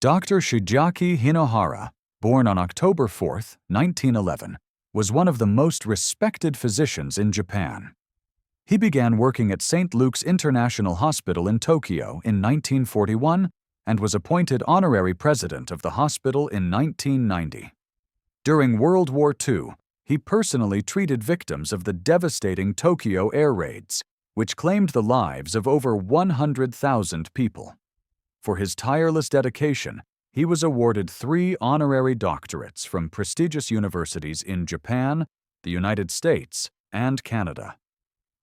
Dr. Shigeaki Hinohara, born on October 4, 1911, was one of the most respected physicians in Japan. He began working at St. Luke's International Hospital in Tokyo in 1941 and was appointed honorary president of the hospital in 1990. During World War II, he personally treated victims of the devastating Tokyo air raids, which claimed the lives of over 100,000 people. For his tireless dedication, he was awarded 3 honorary doctorates from prestigious universities in Japan, the United States, and Canada.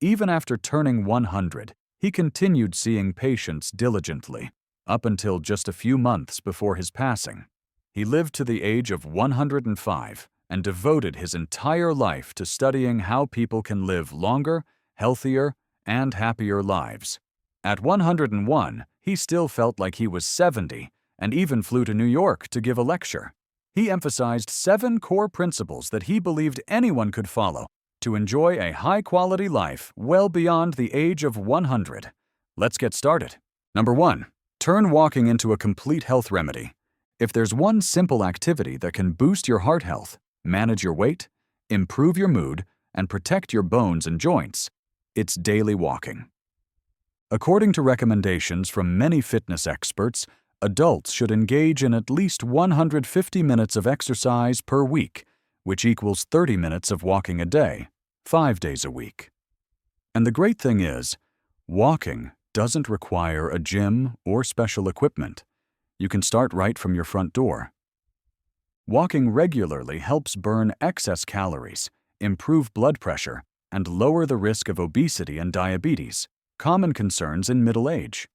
Even after turning 100, he continued seeing patients diligently, up until just a few months before his passing. He lived to the age of 105 and devoted his entire life to studying how people can live longer, healthier, and happier lives. At 101, he still felt like he was 70 and even flew to New York to give a lecture. He emphasized 7 core principles that he believed anyone could follow to enjoy a high-quality life well beyond the age of 100. Let's get started. Number 1. Turn walking into a complete health remedy. If there's one simple activity that can boost your heart health, manage your weight, improve your mood, and protect your bones and joints, it's daily walking. According to recommendations from many fitness experts, adults should engage in at least 150 minutes of exercise per week, which equals 30 minutes of walking a day, 5 days a week. And the great thing is, walking doesn't require a gym or special equipment. You can start right from your front door. Walking regularly helps burn excess calories, improve blood pressure, and lower the risk of obesity and diabetes, common concerns in middle age.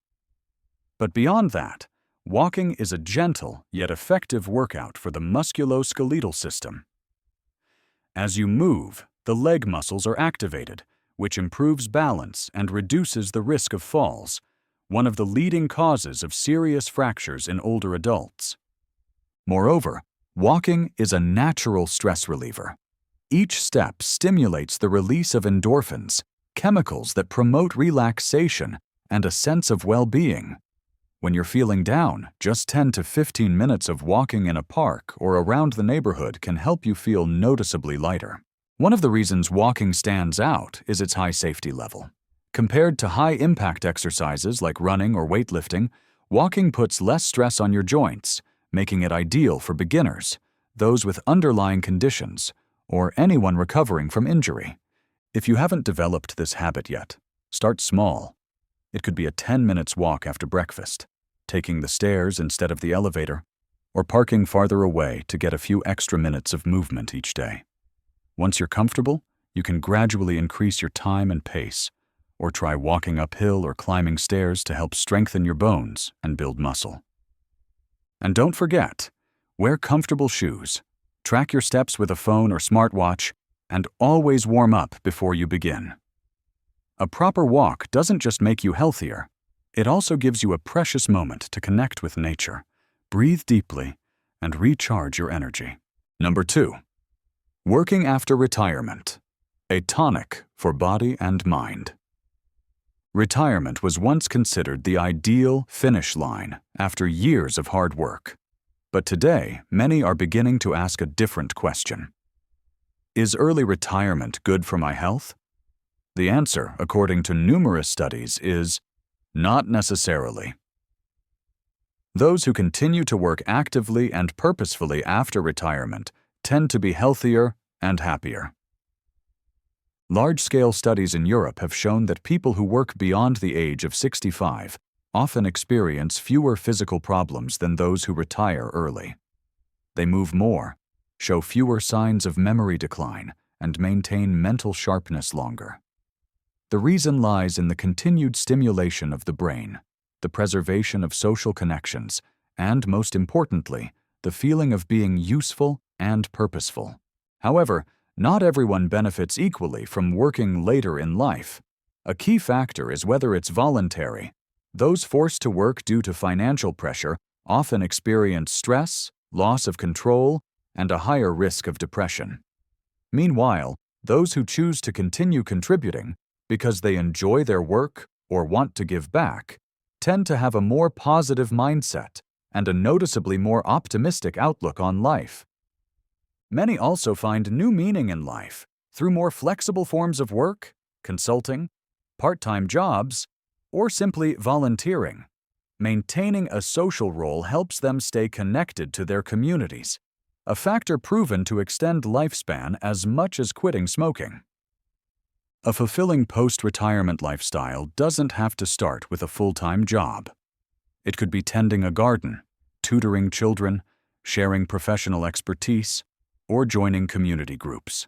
But beyond that, walking is a gentle yet effective workout for the musculoskeletal system. As you move, the leg muscles are activated, which improves balance and reduces the risk of falls, one of the leading causes of serious fractures in older adults. Moreover, walking is a natural stress reliever. Each step stimulates the release of endorphins, chemicals that promote relaxation and a sense of well-being. When you're feeling down, just 10 to 15 minutes of walking in a park or around the neighborhood can help you feel noticeably lighter. One of the reasons walking stands out is its high safety level. Compared to high-impact exercises like running or weightlifting, walking puts less stress on your joints, making it ideal for beginners, those with underlying conditions, or anyone recovering from injury. If you haven't developed this habit yet, start small. It could be a 10 minutes walk after breakfast, taking the stairs instead of the elevator, or parking farther away to get a few extra minutes of movement each day. Once you're comfortable, you can gradually increase your time and pace, or try walking uphill or climbing stairs to help strengthen your bones and build muscle. And don't forget, wear comfortable shoes, track your steps with a phone or smartwatch, and always warm up before you begin. A proper walk doesn't just make you healthier, it also gives you a precious moment to connect with nature, breathe deeply, and recharge your energy. Number 2. Working after retirement. A tonic for body and mind. Retirement was once considered the ideal finish line after years of hard work. But today, many are beginning to ask a different question. Is early retirement good for my health? The answer, according to numerous studies, is not necessarily. Those who continue to work actively and purposefully after retirement tend to be healthier and happier. Large-scale studies in Europe have shown that people who work beyond the age of 65 often experience fewer physical problems than those who retire early. They move more, show fewer signs of memory decline, and maintain mental sharpness longer. The reason lies in the continued stimulation of the brain, the preservation of social connections, and, most importantly, the feeling of being useful and purposeful. However, not everyone benefits equally from working later in life. A key factor is whether it's voluntary. Those forced to work due to financial pressure often experience stress, loss of control, and a higher risk of depression. Meanwhile, those who choose to continue contributing because they enjoy their work or want to give back tend to have a more positive mindset and a noticeably more optimistic outlook on life. Many also find new meaning in life through more flexible forms of work, consulting, part-time jobs, or simply volunteering. Maintaining a social role helps them stay connected to their communities, a factor proven to extend lifespan as much as quitting smoking. A fulfilling post-retirement lifestyle doesn't have to start with a full-time job. It could be tending a garden, tutoring children, sharing professional expertise, or joining community groups.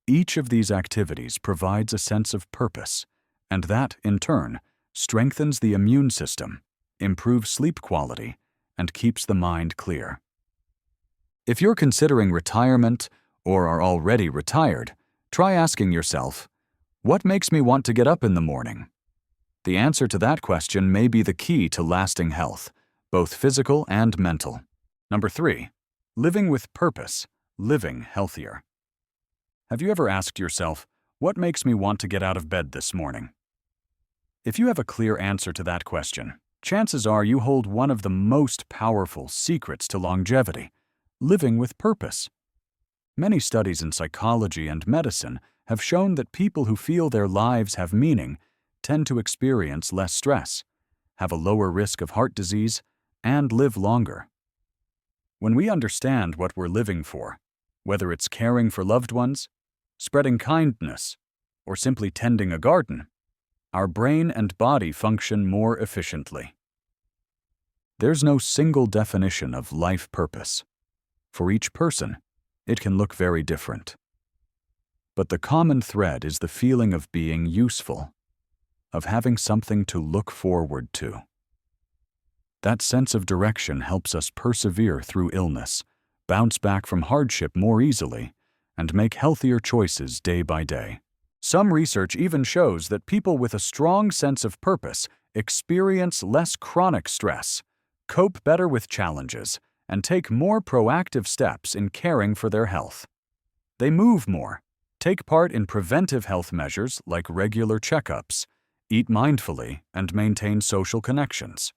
Each of these activities provides a sense of purpose, and that, in turn, strengthens the immune system, improves sleep quality, and keeps the mind clear. If you're considering retirement or are already retired, try asking yourself, what makes me want to get up in the morning? The answer to that question may be the key to lasting health, both physical and mental. Number 3, living with purpose, living healthier. Have you ever asked yourself, what makes me want to get out of bed this morning? If you have a clear answer to that question, chances are you hold one of the most powerful secrets to longevity, living with purpose. Many studies in psychology and medicine have shown that people who feel their lives have meaning tend to experience less stress, have a lower risk of heart disease, and live longer. When we understand what we're living for, whether it's caring for loved ones, spreading kindness, or simply tending a garden, our brain and body function more efficiently. There's no single definition of life purpose. For each person, it can look very different. But the common thread is the feeling of being useful, of having something to look forward to. That sense of direction helps us persevere through illness, bounce back from hardship more easily, and make healthier choices day by day. Some research even shows that people with a strong sense of purpose experience less chronic stress, cope better with challenges, and take more proactive steps in caring for their health. They move more, take part in preventive health measures like regular checkups, eat mindfully, and maintain social connections.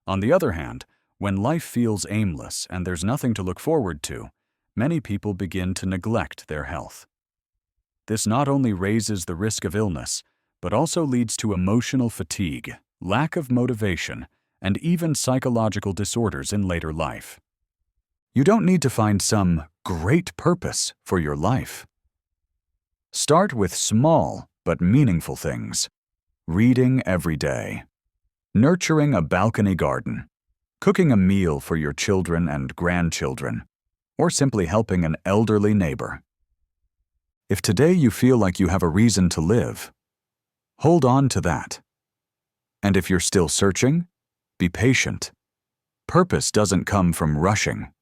On the other hand, when life feels aimless and there's nothing to look forward to, many people begin to neglect their health. This not only raises the risk of illness, but also leads to emotional fatigue, lack of motivation, and even psychological disorders in later life. You don't need to find some great purpose for your life. Start with small but meaningful things. Reading every day, nurturing a balcony garden, cooking a meal for your children and grandchildren, or simply helping an elderly neighbor. If today you feel like you have a reason to live, hold on to that. And if you're still searching, be patient. Purpose doesn't come from rushing,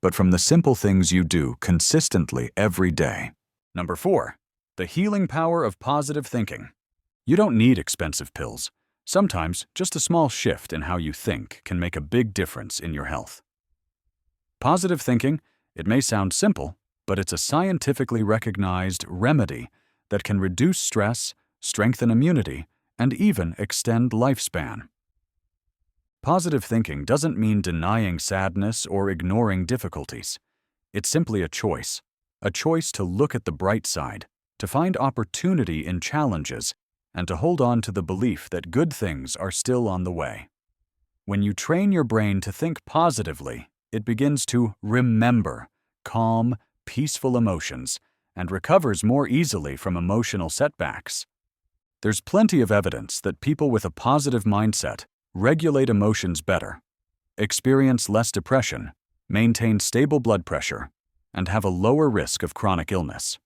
but from the simple things you do consistently every day. Number 4, the healing power of positive thinking. You don't need expensive pills. Sometimes just a small shift in how you think can make a big difference in your health. Positive thinking, it may sound simple, but it's a scientifically recognized remedy that can reduce stress, strengthen immunity, and even extend lifespan. Positive thinking doesn't mean denying sadness or ignoring difficulties. It's simply a choice to look at the bright side, to find opportunity in challenges, and to hold on to the belief that good things are still on the way. When you train your brain to think positively, it begins to remember calm, peaceful emotions and recovers more easily from emotional setbacks. There's plenty of evidence that people with a positive mindset regulate emotions better, experience less depression, maintain stable blood pressure, and have a lower risk of chronic illness.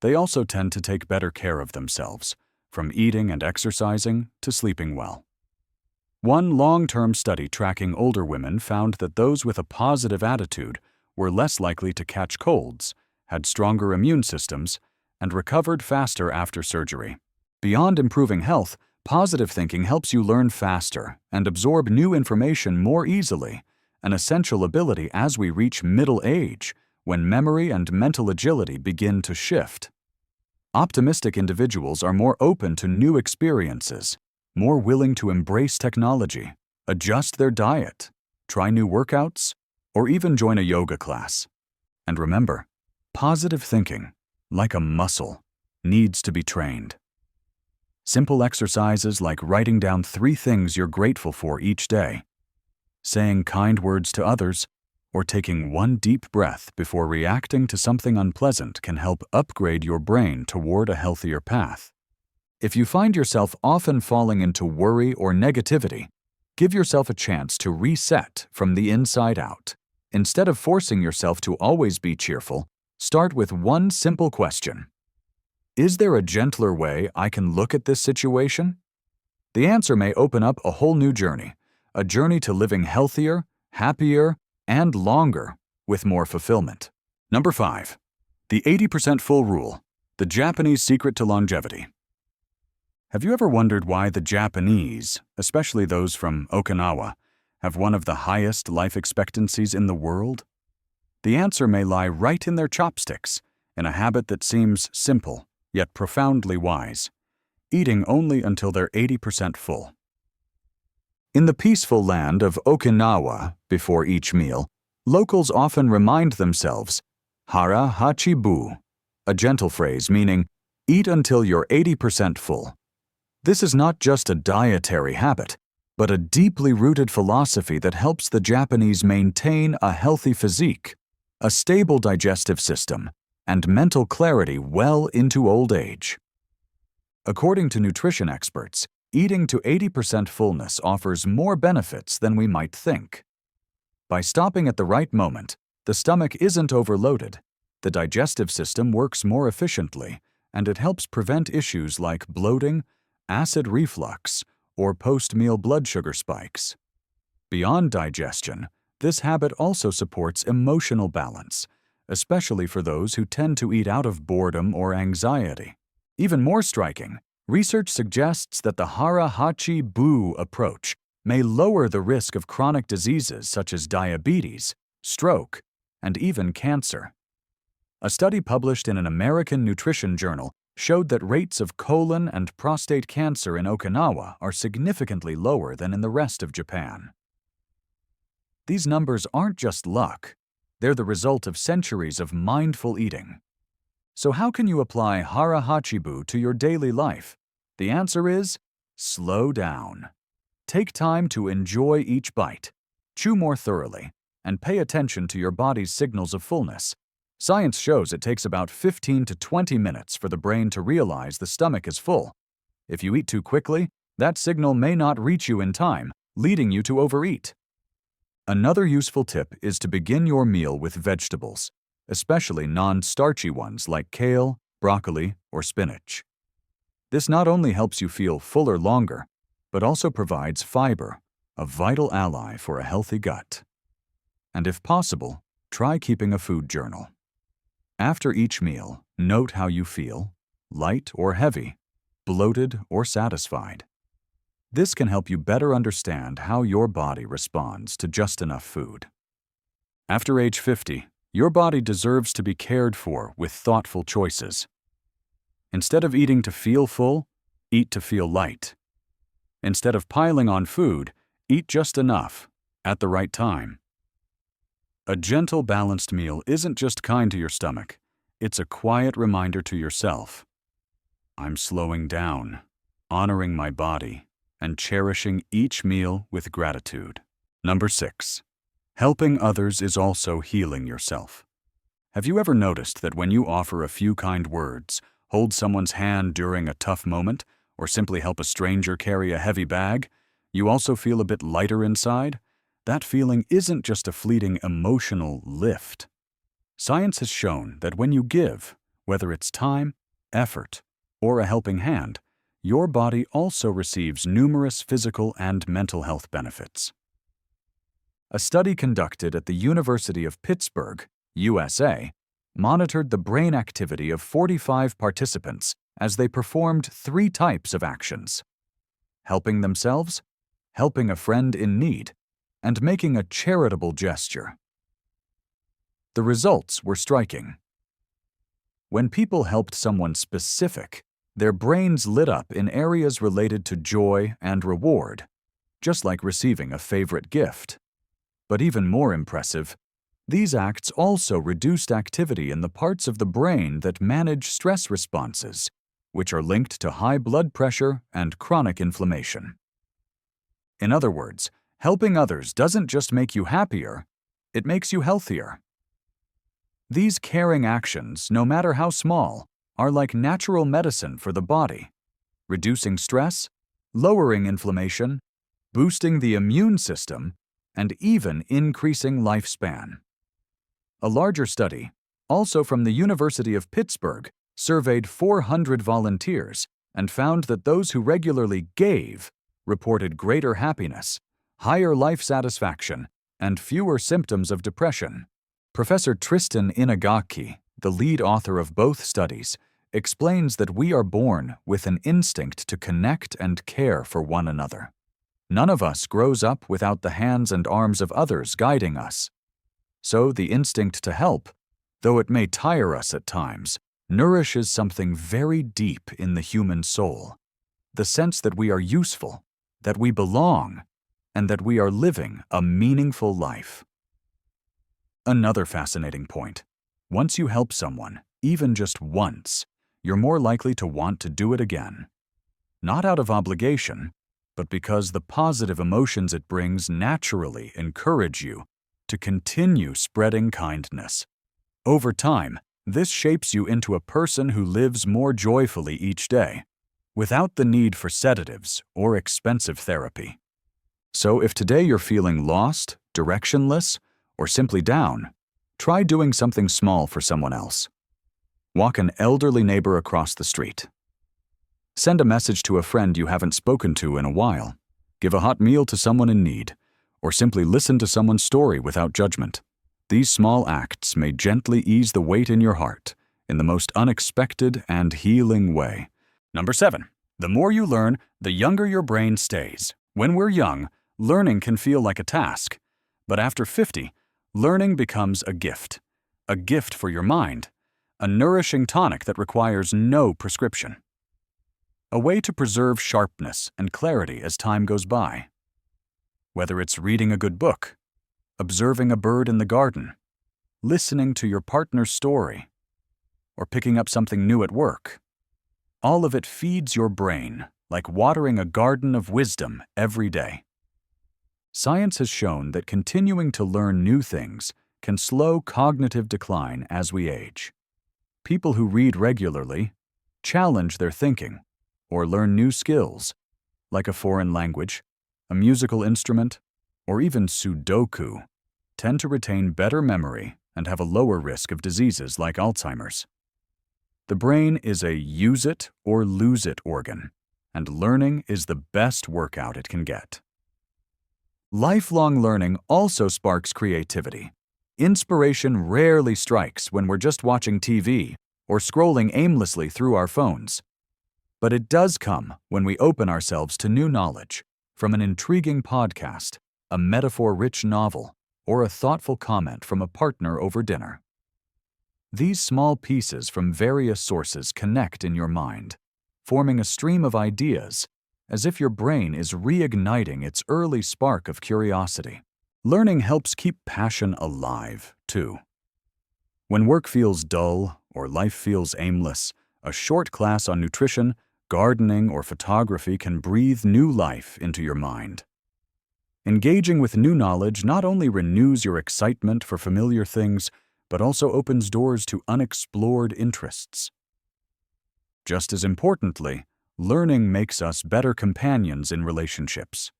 They also tend to take better care of themselves, from eating and exercising to sleeping well. One long-term study tracking older women found that those with a positive attitude were less likely to catch colds, had stronger immune systems, and recovered faster after surgery. Beyond improving health, positive thinking helps you learn faster and absorb new information more easily, an essential ability as we reach middle age, when memory and mental agility begin to shift. Optimistic individuals are more open to new experiences, more willing to embrace technology, adjust their diet, try new workouts, or even join a yoga class. And remember, positive thinking, like a muscle, needs to be trained. Simple exercises like writing down 3 things you're grateful for each day, saying kind words to others, or taking 1 deep breath before reacting to something unpleasant can help upgrade your brain toward a healthier path. If you find yourself often falling into worry or negativity, give yourself a chance to reset from the inside out. Instead of forcing yourself to always be cheerful, start with one simple question. Is there a gentler way I can look at this situation? The answer may open up a whole new journey, a journey to living healthier, happier, and longer with more fulfillment. Number 5. The 80% full rule, the Japanese secret to longevity. Have you ever wondered why the Japanese, especially those from Okinawa, have one of the highest life expectancies in the world? The answer may lie right in their chopsticks, in a habit that seems simple, yet profoundly wise, eating only until they're 80% full. In the peaceful land of Okinawa, before each meal, locals often remind themselves, hara hachi bu, a gentle phrase meaning, eat until you're 80% full. This is not just a dietary habit, but a deeply rooted philosophy that helps the Japanese maintain a healthy physique, a stable digestive system, and mental clarity well into old age. According to nutrition experts, eating to 80% fullness offers more benefits than we might think. By stopping at the right moment, the stomach isn't overloaded, the digestive system works more efficiently, and it helps prevent issues like bloating, acid reflux, or post-meal blood sugar spikes. Beyond digestion, this habit also supports emotional balance, especially for those who tend to eat out of boredom or anxiety. Even more striking, research suggests that the hara hachi bu approach may lower the risk of chronic diseases such as diabetes, stroke, and even cancer. A study published in an American nutrition journal showed that rates of colon and prostate cancer in Okinawa are significantly lower than in the rest of Japan. These numbers aren't just luck, they're the result of centuries of mindful eating. So how can you apply hara hachibu to your daily life? The answer is, slow down. Take time to enjoy each bite, chew more thoroughly, and pay attention to your body's signals of fullness. Science shows it takes about 15 to 20 minutes for the brain to realize the stomach is full. If you eat too quickly, that signal may not reach you in time, leading you to overeat. Another useful tip is to begin your meal with vegetables, especially non-starchy ones like kale, broccoli, or spinach. This not only helps you feel fuller longer, but also provides fiber, a vital ally for a healthy gut. And if possible, try keeping a food journal. After each meal, note how you feel, light or heavy, bloated or satisfied. This can help you better understand how your body responds to just enough food. After age 50, your body deserves to be cared for with thoughtful choices. Instead of eating to feel full, eat to feel light. Instead of piling on food, eat just enough, at the right time. A gentle, balanced meal isn't just kind to your stomach, it's a quiet reminder to yourself. I'm slowing down, honoring my body, and cherishing each meal with gratitude. Number 6. Helping others is also healing yourself. Have you ever noticed that when you offer a few kind words, hold someone's hand during a tough moment, or simply help a stranger carry a heavy bag, you also feel a bit lighter inside? That feeling isn't just a fleeting emotional lift. Science has shown that when you give, whether it's time, effort, or a helping hand, your body also receives numerous physical and mental health benefits. A study conducted at the University of Pittsburgh, USA, monitored the brain activity of 45 participants as they performed 3 types of actions: helping themselves, helping a friend in need, and making a charitable gesture. The results were striking. When people helped someone specific, their brains lit up in areas related to joy and reward. just like receiving a favorite gift. But even more impressive, these acts also reduced activity in the parts of the brain that manage stress responses, which are linked to high blood pressure and chronic inflammation. In other words, helping others doesn't just make you happier, it makes you healthier. These caring actions, no matter how small, are like natural medicine for the body, reducing stress, lowering inflammation, boosting the immune system, and even increasing lifespan. A larger study, also from the University of Pittsburgh, surveyed 400 volunteers and found that those who regularly gave reported greater happiness, higher life satisfaction, and fewer symptoms of depression. Professor Tristan Inagaki, the lead author of both studies, explains that we are born with an instinct to connect and care for one another. None of us grows up without the hands and arms of others guiding us. So the instinct to help, though it may tire us at times, nourishes something very deep in the human soul, the sense that we are useful, that we belong, and that we are living a meaningful life. Another fascinating point: once you help someone, even just once, you're more likely to want to do it again. Not out of obligation, but because the positive emotions it brings naturally encourage you to continue spreading kindness. Over time, this shapes you into a person who lives more joyfully each day, without the need for sedatives or expensive therapy. So if today you're feeling lost, directionless, or simply down, try doing something small for someone else. Walk an elderly neighbor across the street. Send a message to a friend you haven't spoken to in a while. Give a hot meal to someone in need, or simply listen to someone's story without judgment. These small acts may gently ease the weight in your heart in the most unexpected and healing way. Number 7. The more you learn, the younger your brain stays. When we're young, learning can feel like a task. But after 50, learning becomes a gift for your mind, a nourishing tonic that requires no prescription. A way to preserve sharpness and clarity as time goes by. Whether it's reading a good book, observing a bird in the garden, listening to your partner's story, or picking up something new at work, all of it feeds your brain like watering a garden of wisdom every day. Science has shown that continuing to learn new things can slow cognitive decline as we age. People who read regularly, challenge their thinking, or learn new skills, like a foreign language, a musical instrument, or even Sudoku, tend to retain better memory and have a lower risk of diseases like Alzheimer's. The brain is a use it or lose it organ, and learning is the best workout it can get. Lifelong learning also sparks creativity. Inspiration rarely strikes when we're just watching TV or scrolling aimlessly through our phones. But it does come when we open ourselves to new knowledge, from an intriguing podcast, a metaphor-rich novel, or a thoughtful comment from a partner over dinner. These small pieces from various sources connect in your mind, forming a stream of ideas, as if your brain is reigniting its early spark of curiosity. Learning helps keep passion alive, too. When work feels dull or life feels aimless, a short class on nutrition, gardening, or photography can breathe new life into your mind. Engaging with new knowledge not only renews your excitement for familiar things, but also opens doors to unexplored interests. Just as importantly, learning makes us better companions in relationships.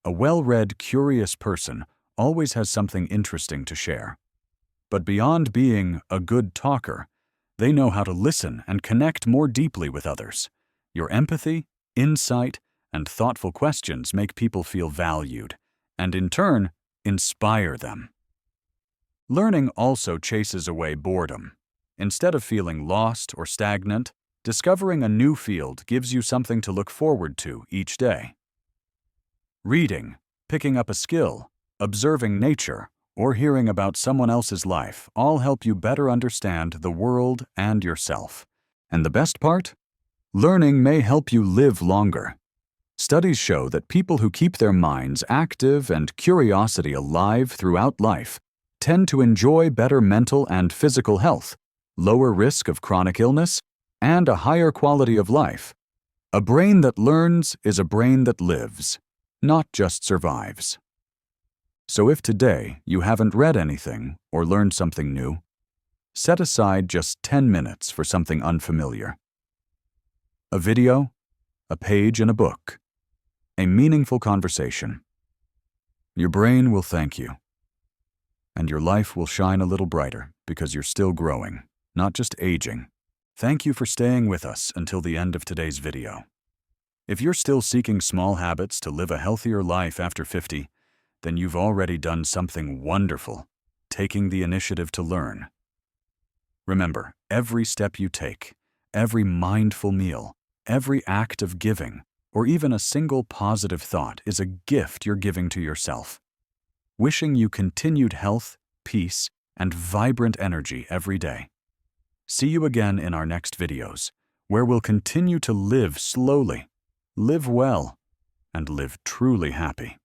A well-read, curious person always has something interesting to share. But beyond being a good talker, they know how to listen and connect more deeply with others. Your empathy, insight, and thoughtful questions make people feel valued, and in turn, inspire them. Learning also chases away boredom. Instead of feeling lost or stagnant, discovering a new field gives you something to look forward to each day. Reading, picking up a skill, observing nature, or hearing about someone else's life all help you better understand the world and yourself. And the best part? Learning may help you live longer. Studies show that people who keep their minds active and curiosity alive throughout life tend to enjoy better mental and physical health, lower risk of chronic illness, and a higher quality of life. A brain that learns is a brain that lives, not just survives. So if today you haven't read anything or learned something new, set aside just 10 minutes for something unfamiliar. A video, a page in a book, a meaningful conversation. Your brain will thank you, and your life will shine a little brighter because you're still growing, not just aging. Thank you for staying with us until the end of today's video. If you're still seeking small habits to live a healthier life after 50, then you've already done something wonderful, taking the initiative to learn. Remember, every step you take, every mindful meal, every act of giving, or even a single positive thought is a gift you're giving to yourself. Wishing you continued health, peace, and vibrant energy every day. See you again in our next videos, where we'll continue to live slowly, live well, and live truly happy.